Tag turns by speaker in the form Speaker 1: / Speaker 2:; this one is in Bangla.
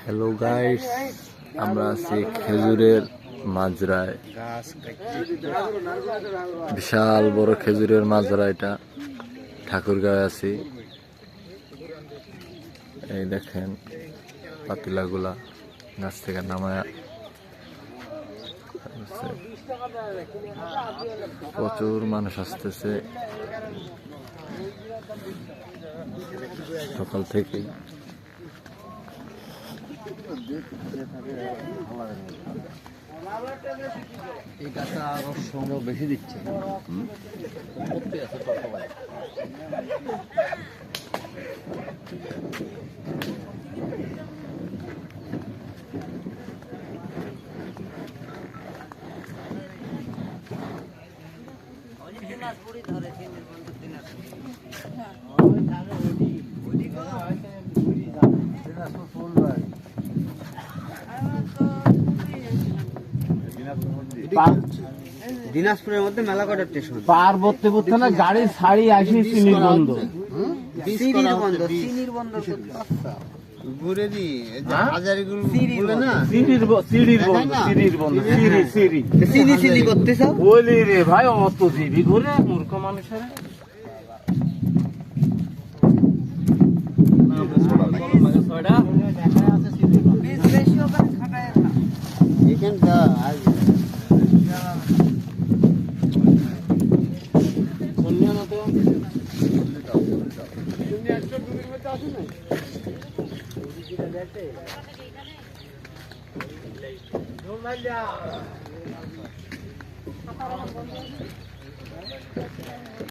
Speaker 1: হ্যালো গাইস, আমরা আছি খেজুরের মাজরায়। বিশাল বড় খেজুরের মাজরা, এটা ঠাকুরগাঁয়ে আছি। এই দেখেন পাতিলাগুলা গাছ থেকে নামায়া, প্রচুর মানুষ আসতেছে সকাল থেকে।
Speaker 2: এই গাছটা আরো সংগ্রহ বেশি দিচ্ছে। দিনাজপুরের মধ্যে মেলা কটা স্টেশন
Speaker 3: পার বলতে বলতে না গাড়ির সারি আসি চিনির বন্ধ,
Speaker 2: চিনির বন্ধ ঘুরে দি হাজারিগুলো না চিনি চিনি করতেছ
Speaker 3: বলি রে ভাই, অত জিবি ঘুরে মূর্খ মানুষের।
Speaker 2: এখানটা
Speaker 3: আছে